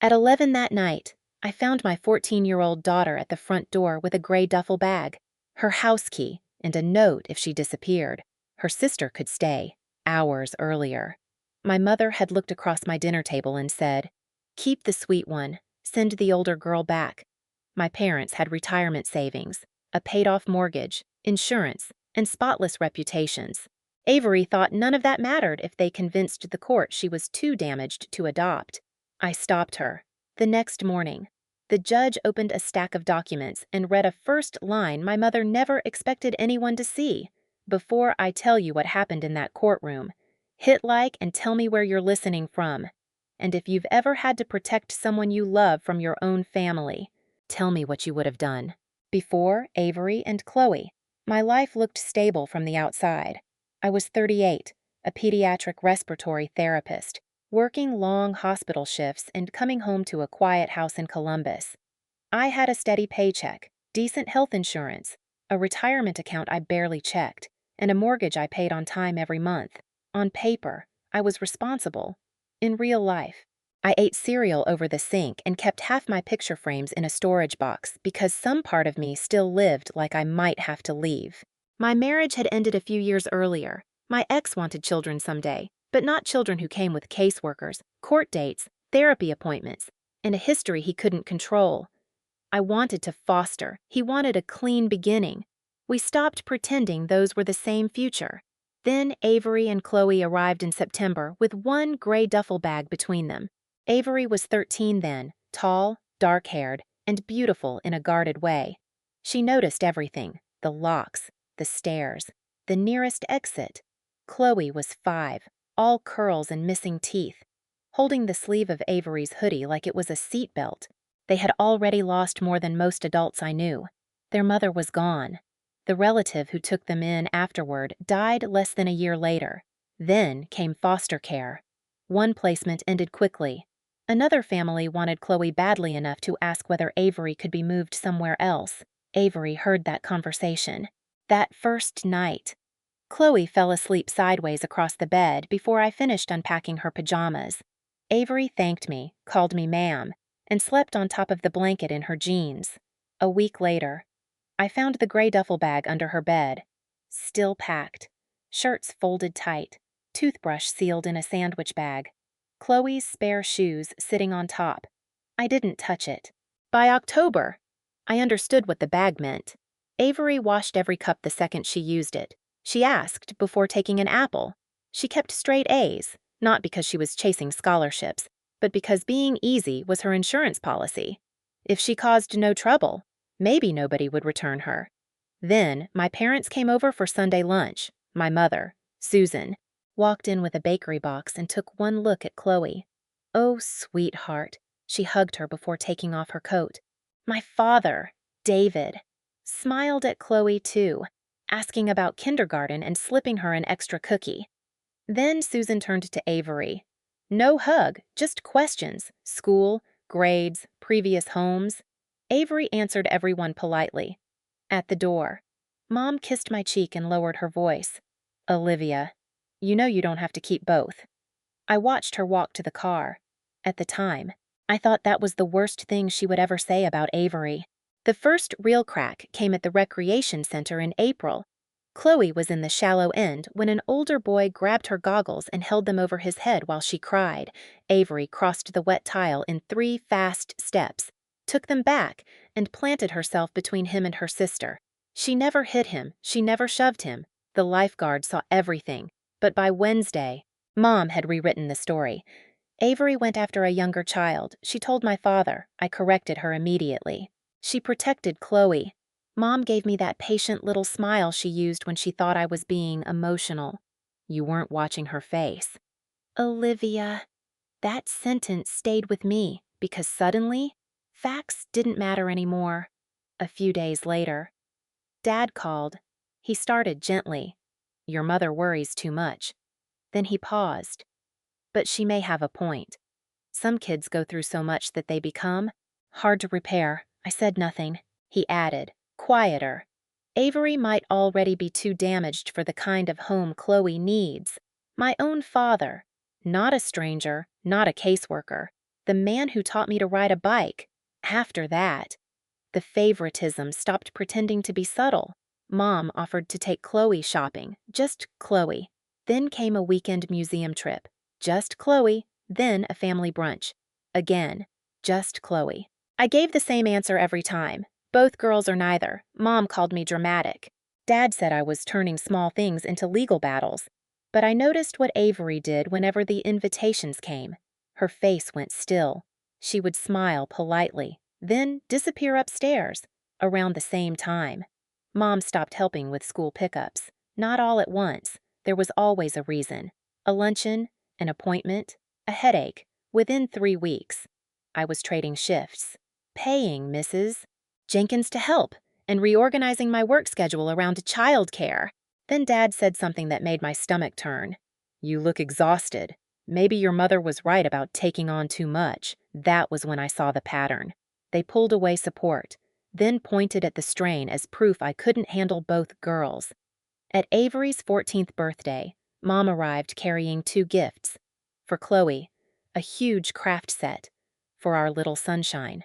At 11 that night, I found my 14-year-old daughter at the front door with a gray duffel bag, her house key, and a note if she disappeared. Her sister could stay, hours earlier. My mother had looked across my dinner table and said, "Keep the sweet one, send the older girl back." My parents had retirement savings, a paid-off mortgage, insurance, and spotless reputations. Avery thought none of that mattered if they convinced the court she was too damaged to adopt. I stopped her. The next morning, the judge opened a stack of documents and read a first line my mother never expected anyone to see. "Before I tell you what happened in that courtroom, hit like and tell me where you're listening from. And if you've ever had to protect someone you love from your own family, tell me what you would have done." Before Avery and Chloe, my life looked stable from the outside. I was 38, a pediatric respiratory therapist, working long hospital shifts and coming home to a quiet house in Columbus. I had a steady paycheck, decent health insurance, a retirement account I barely checked, and a mortgage I paid on time every month. On paper, I was responsible. In real life, I ate cereal over the sink and kept half my picture frames in a storage box because some part of me still lived like I might have to leave. My marriage had ended a few years earlier. My ex wanted children someday, but not children who came with caseworkers, court dates, therapy appointments, and a history he couldn't control. I wanted to foster. He wanted a clean beginning. We stopped pretending those were the same future. Then Avery and Chloe arrived in September with one gray duffel bag between them. Avery was 13 then, tall, dark-haired, and beautiful in a guarded way. She noticed everything, the locks, the stairs, the nearest exit. Chloe was 5, all curls and missing teeth, holding the sleeve of Avery's hoodie like it was a seatbelt. They had already lost more than most adults I knew. Their mother was gone. The relative who took them in afterward died less than a year later. Then came foster care. One placement ended quickly. Another family wanted Chloe badly enough to ask whether Avery could be moved somewhere else. Avery heard that conversation. That first night, Chloe fell asleep sideways across the bed before I finished unpacking her pajamas. Avery thanked me, called me ma'am, and slept on top of the blanket in her jeans. A week later, I found the gray duffel bag under her bed, still packed, shirts folded tight, toothbrush sealed in a sandwich bag, Chloe's spare shoes sitting on top. I didn't touch it. By October, I understood what the bag meant. Avery washed every cup the second she used it. She asked before taking an apple. She kept straight A's, not because she was chasing scholarships, but because being easy was her insurance policy. If she caused no trouble, maybe nobody would return her. Then my parents came over for Sunday lunch. My mother, Susan, walked in with a bakery box and took one look at Chloe. "Oh, sweetheart," she hugged her before taking off her coat. My father, David, smiled at Chloe too, asking about kindergarten and slipping her an extra cookie. Then Susan turned to Avery. No hug, just questions, school, grades, previous homes. Avery answered everyone politely. At the door, Mom kissed my cheek and lowered her voice. "Olivia, you know you don't have to keep both." I watched her walk to the car. At the time, I thought that was the worst thing she would ever say about Avery. The first real crack came at the recreation center in April. Chloe was in the shallow end when an older boy grabbed her goggles and held them over his head while she cried. Avery crossed the wet tile in 3 fast steps, took them back, and planted herself between him and her sister. She never hit him, she never shoved him. The lifeguard saw everything, but by Wednesday, Mom had rewritten the story. Avery went after a younger child. She told my father. I corrected her immediately. She protected Chloe. Mom gave me that patient little smile she used when she thought I was being emotional. You weren't watching her face. Olivia. That sentence stayed with me because suddenly, facts didn't matter anymore. A few days later, Dad called. He started gently. Your mother worries too much. Then he paused. But she may have a point. Some kids go through so much that they become hard to repair. I said nothing. He added, quieter. Avery might already be too damaged for the kind of home Chloe needs. My own father, not a stranger, not a caseworker. The man who taught me to ride a bike. After that, the favoritism stopped pretending to be subtle. Mom offered to take Chloe shopping, just Chloe. Then came a weekend museum trip, just Chloe. Then a family brunch. Again, just Chloe. I gave the same answer every time. Both girls or neither. Mom called me dramatic. Dad said I was turning small things into legal battles. But I noticed what Avery did whenever the invitations came. Her face went still. She would smile politely, then disappear upstairs, around the same time. Mom stopped helping with school pickups. Not all at once. There was always a reason. A luncheon, an appointment, a headache. Within 3 weeks, I was trading shifts, paying Mrs. Jenkins to help, and reorganizing my work schedule around childcare. Then Dad said something that made my stomach turn. "You look exhausted. Maybe your mother was right about taking on too much." That was when I saw the pattern. They pulled away support, then pointed at the strain as proof I couldn't handle both girls. At Avery's 14th birthday, Mom arrived carrying 2 gifts. For Chloe, a huge craft set. For our little sunshine.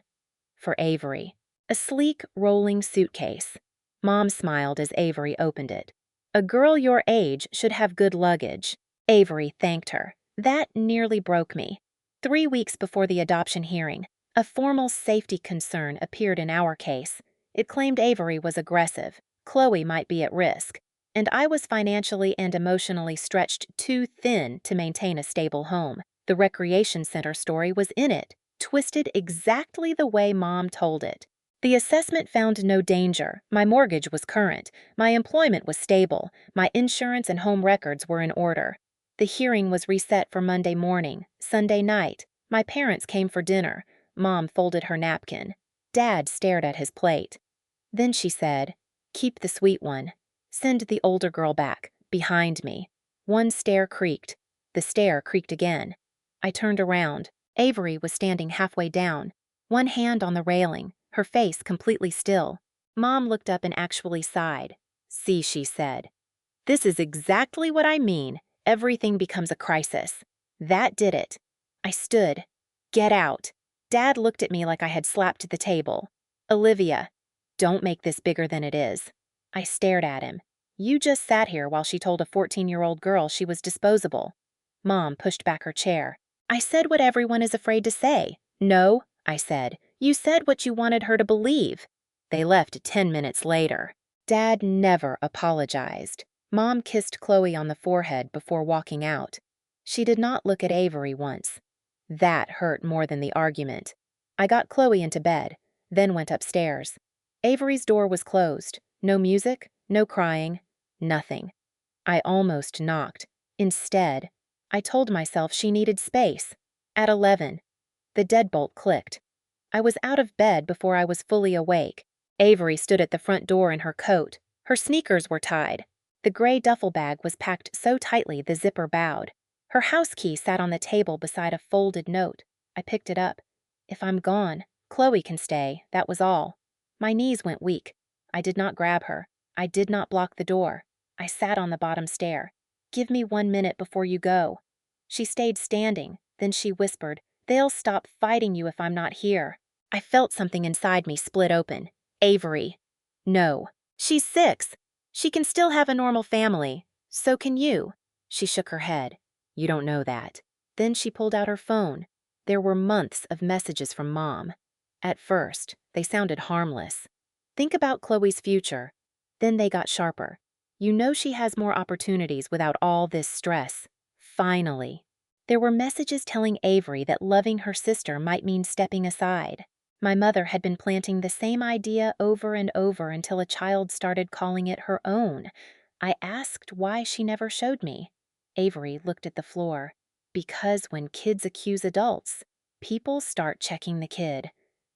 For Avery, a sleek, rolling suitcase. Mom smiled as Avery opened it. "A girl your age should have good luggage." Avery thanked her. That nearly broke me. 3 weeks before the adoption hearing, a formal safety concern appeared in our case. It claimed Avery was aggressive, Chloe might be at risk, and I was financially and emotionally stretched too thin to maintain a stable home. The recreation center story was in it, twisted exactly the way Mom told it. The assessment found no danger. My mortgage was current. My employment was stable. My insurance and home records were in order. The hearing was reset for Monday morning. Sunday night, my parents came for dinner. Mom folded her napkin. Dad stared at his plate. Then she said, "Keep the sweet one. Send the older girl back, behind me." One stair creaked. The stair creaked again. I turned around. Avery was standing halfway down, one hand on the railing, her face completely still. Mom looked up and actually sighed. "See," she said. "This is exactly what I mean. Everything becomes a crisis." That did it. I stood. "Get out." Dad looked at me like I had slapped the table. "Olivia, don't make this bigger than it is." I stared at him. "You just sat here while she told a 14-year-old girl she was disposable." Mom pushed back her chair. "I said what everyone is afraid to say." "No," I said. "You said what you wanted her to believe." They left 10 minutes later. Dad never apologized. Mom kissed Chloe on the forehead before walking out. She did not look at Avery once. That hurt more than the argument. I got Chloe into bed, then went upstairs. Avery's door was closed. No music, no crying, nothing. I almost knocked. Instead, I told myself she needed space. At 11, the deadbolt clicked. I was out of bed before I was fully awake. Avery stood at the front door in her coat. Her sneakers were tied. The gray duffel bag was packed so tightly the zipper bowed. Her house key sat on the table beside a folded note. I picked it up. If I'm gone, Chloe can stay, that was all. My knees went weak. I did not grab her. I did not block the door. I sat on the bottom stair. "Give me 1 minute before you go." She stayed standing, then she whispered, "They'll stop fighting you if I'm not here." I felt something inside me split open. Avery. No. She's 6. She can still have a normal family. So can you. She shook her head. "You don't know that." Then she pulled out her phone. There were months of messages from Mom. At first, they sounded harmless. "Think about Chloe's future." Then they got sharper. "You know she has more opportunities without all this stress." Finally. There were messages telling Avery that loving her sister might mean stepping aside. My mother had been planting the same idea over and over until a child started calling it her own. I asked why she never showed me. Avery looked at the floor. "Because when kids accuse adults, people start checking the kid."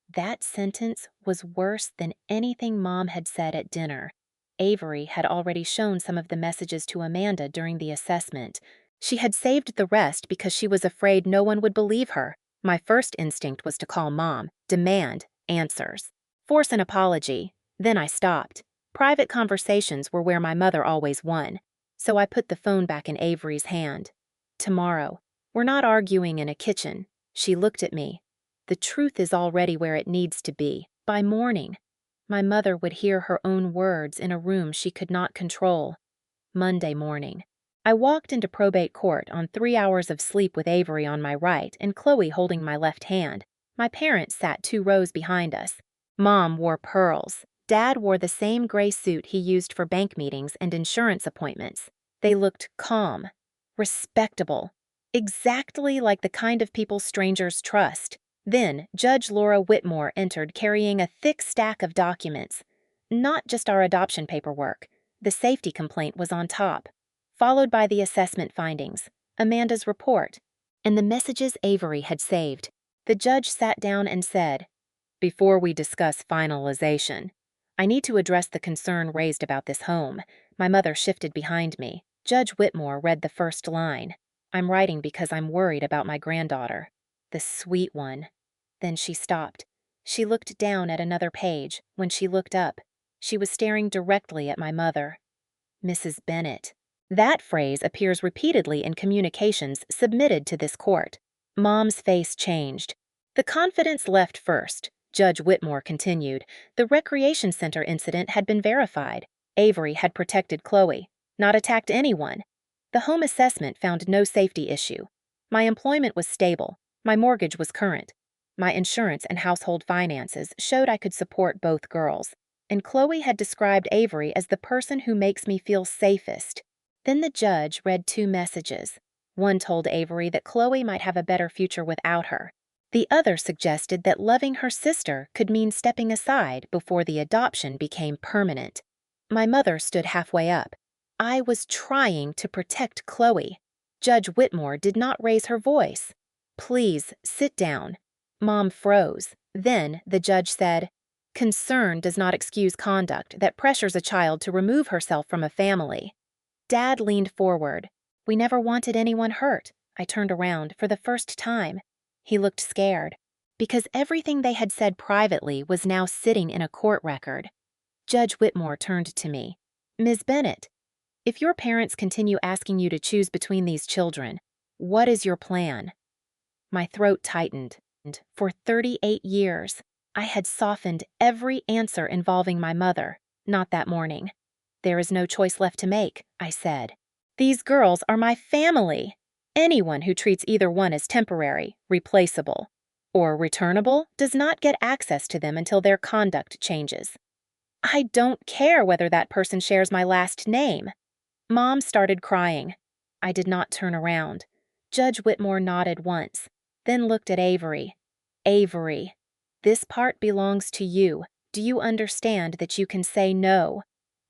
That sentence was worse than anything Mom had said at dinner. Avery had already shown some of the messages to Amanda during the assessment. She had saved the rest because she was afraid no one would believe her. My first instinct was to call Mom, demand answers, force an apology. Then I stopped. Private conversations were where my mother always won. So I put the phone back in Avery's hand. "Tomorrow. We're not arguing in a kitchen." She looked at me. The truth is already where it needs to be. By morning, my mother would hear her own words in a room she could not control. Monday morning. I walked into probate court on 3 hours of sleep with Avery on my right and Chloe holding my left hand. My parents sat 2 rows behind us. Mom wore pearls. Dad wore the same gray suit he used for bank meetings and insurance appointments. They looked calm, respectable, exactly like the kind of people strangers trust. Then, Judge Laura Whitmore entered carrying a thick stack of documents. Not just our adoption paperwork. The safety complaint was on top, followed by the assessment findings, Amanda's report, and the messages Avery had saved. The judge sat down and said, "Before we discuss finalization, I need to address the concern raised about this home." My mother shifted behind me. Judge Whitmore read the first line. "I'm writing because I'm worried about my granddaughter. The sweet one." Then she stopped. She looked down at another page. When she looked up, she was staring directly at my mother. "Mrs. Bennett." That phrase appears repeatedly in communications submitted to this court. Mom's face changed. The confidence left first. Judge Whitmore continued. The recreation center incident had been verified. Avery had protected Chloe, not attacked anyone. The home assessment found no safety issue. My employment was stable. My mortgage was current. My insurance and household finances showed I could support both girls. And Chloe had described Avery as the person who makes me feel safest. Then the judge read 2 messages. One told Avery that Chloe might have a better future without her. The other suggested that loving her sister could mean stepping aside before the adoption became permanent. My mother stood halfway up. I was trying to protect Chloe. Judge Whitmore did not raise her voice. "Please, sit down." Mom froze. Then the judge said, "Concern does not excuse conduct that pressures a child to remove herself from a family." Dad leaned forward. "We never wanted anyone hurt." I turned around for the first time. He looked scared, because everything they had said privately was now sitting in a court record. Judge Whitmore turned to me. "Ms. Bennett, if your parents continue asking you to choose between these children, what is your plan?" My throat tightened. For 38 years, I had softened every answer involving my mother. Not that morning. "There is no choice left to make," I said. "These girls are my family. Anyone who treats either one as temporary, replaceable, or returnable does not get access to them until their conduct changes. I don't care whether that person shares my last name." Mom started crying. I did not turn around. Judge Whitmore nodded once, then looked at Avery. "Avery, this part belongs to you. Do you understand that you can say no?"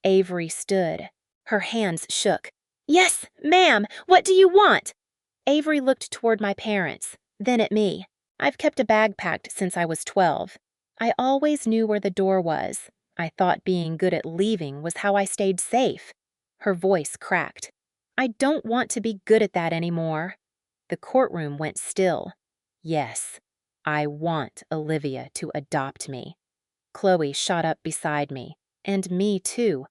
Avery stood. Her hands shook. "Yes, ma'am. What do you want?" Avery looked toward my parents, then at me. "I've kept a bag packed since I was 12. I always knew where the door was. I thought being good at leaving was how I stayed safe." Her voice cracked. "I don't want to be good at that anymore." The courtroom went still. Yes, I want Olivia to adopt me. Chloe shot up beside me. And me too.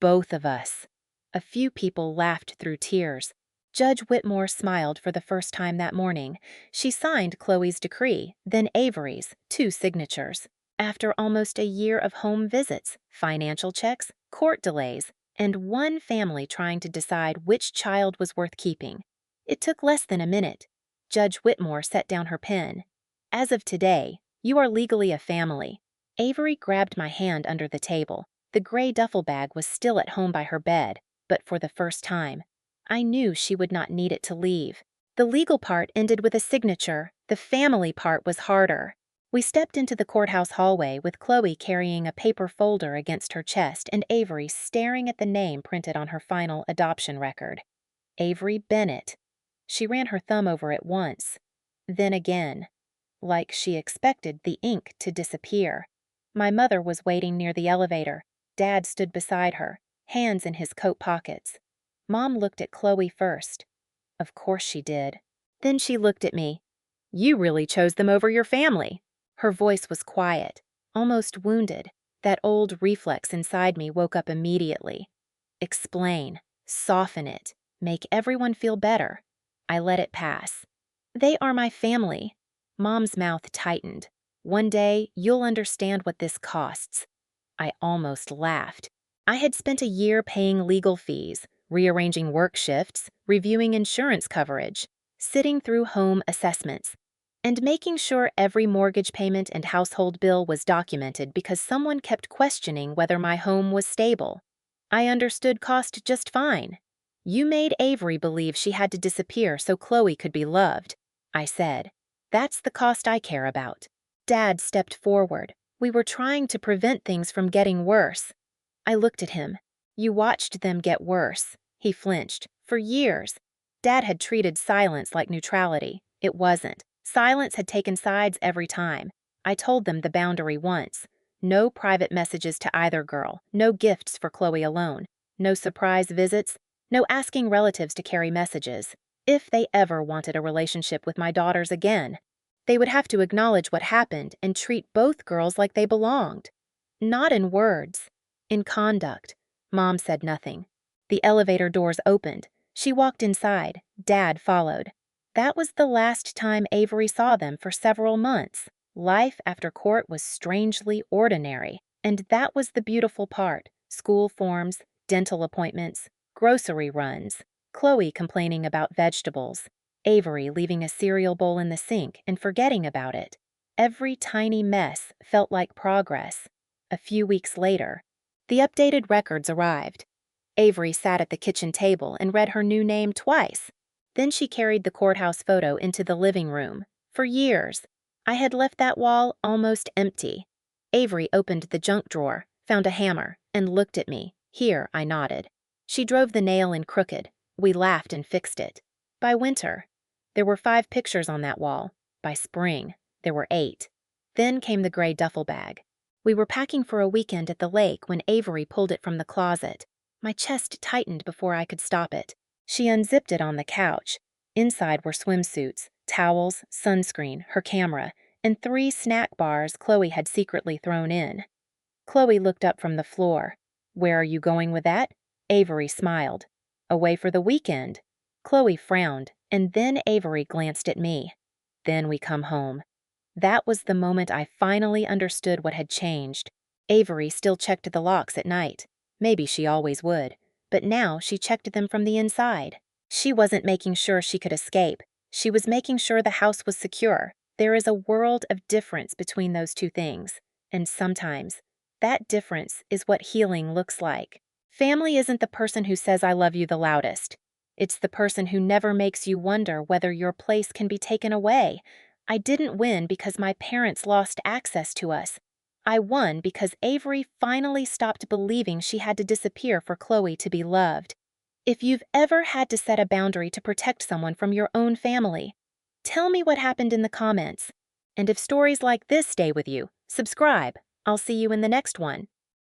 Both of us. A few people laughed through tears. Judge Whitmore smiled for the first time that morning. She signed Chloe's decree, then Avery's, 2 signatures. After almost a year of home visits, financial checks, court delays, and one family trying to decide which child was worth keeping. It took less than a minute. Judge Whitmore set down her pen. "As of today, you are legally a family." Avery grabbed my hand under the table. The gray duffel bag was still at home by her bed, but for the first time, I knew she would not need it to leave. The legal part ended with a signature. The family part was harder. We stepped into the courthouse hallway with Chloe carrying a paper folder against her chest and Avery staring at the name printed on her final adoption record. Avery Bennett. She ran her thumb over it once, then again, like she expected the ink to disappear. My mother was waiting near the elevator. Dad stood beside her, hands in his coat pockets. Mom looked at Chloe first. Of course she did. Then she looked at me. "You really chose them over your family." Her voice was quiet, almost wounded. That old reflex inside me woke up immediately. Explain, soften it, make everyone feel better. I let it pass. "They are my family. Mom's mouth tightened. One day, you'll understand what this costs. I almost laughed. I had spent a year paying legal fees, rearranging work shifts, reviewing insurance coverage, sitting through home assessments, and making sure every mortgage payment and household bill was documented because someone kept questioning whether my home was stable. I understood cost just fine. You made Avery believe she had to disappear so Chloe could be loved, I said. That's the cost I care about. Dad stepped forward. We were trying to prevent things from getting worse. I looked at him. You watched them get worse. He flinched. For years. Dad had treated silence like neutrality. It wasn't. Silence had taken sides every time. I told them the boundary once. No private messages to either girl. No gifts for Chloe alone. No surprise visits. No asking relatives to carry messages. If they ever wanted a relationship with my daughters again, they would have to acknowledge what happened and treat both girls like they belonged. Not in words, in conduct. Mom said nothing. The elevator doors opened. She walked inside. Dad followed. That was the last time Avery saw them for several months. Life after court was strangely ordinary, and that was the beautiful part. School forms, dental appointments, grocery runs, Chloe complaining about vegetables, Avery leaving a cereal bowl in the sink and forgetting about it. Every tiny mess felt like progress. A few weeks later, the updated records arrived. Avery sat at the kitchen table and read her new name twice. Then she carried the courthouse photo into the living room. For years, I had left that wall almost empty. Avery opened the junk drawer, found a hammer, and looked at me. Here, I nodded. She drove the nail in crooked. We laughed and fixed it. By winter, there were 5 pictures on that wall. By spring, there were 8. Then came the gray duffel bag. We were packing for a weekend at the lake when Avery pulled it from the closet. My chest tightened before I could stop it. She unzipped it on the couch. Inside were swimsuits, towels, sunscreen, her camera, and 3 snack bars Chloe had secretly thrown in. Chloe looked up from the floor. Where are you going with that? Avery smiled. Away for the weekend. Chloe frowned, and then Avery glanced at me. Then we come home. That was the moment I finally understood what had changed. Avery still checked the locks at night. Maybe she always would. But now she checked them from the inside. She wasn't making sure she could escape. She was making sure the house was secure. There is a world of difference between those two things. And sometimes, that difference is what healing looks like. Family isn't the person who says I love you the loudest. It's the person who never makes you wonder whether your place can be taken away. I didn't win because my parents lost access to us. I won because Avery finally stopped believing she had to disappear for Chloe to be loved. If you've ever had to set a boundary to protect someone from your own family, tell me what happened in the comments. And if stories like this stay with you, subscribe. I'll see you in the next one.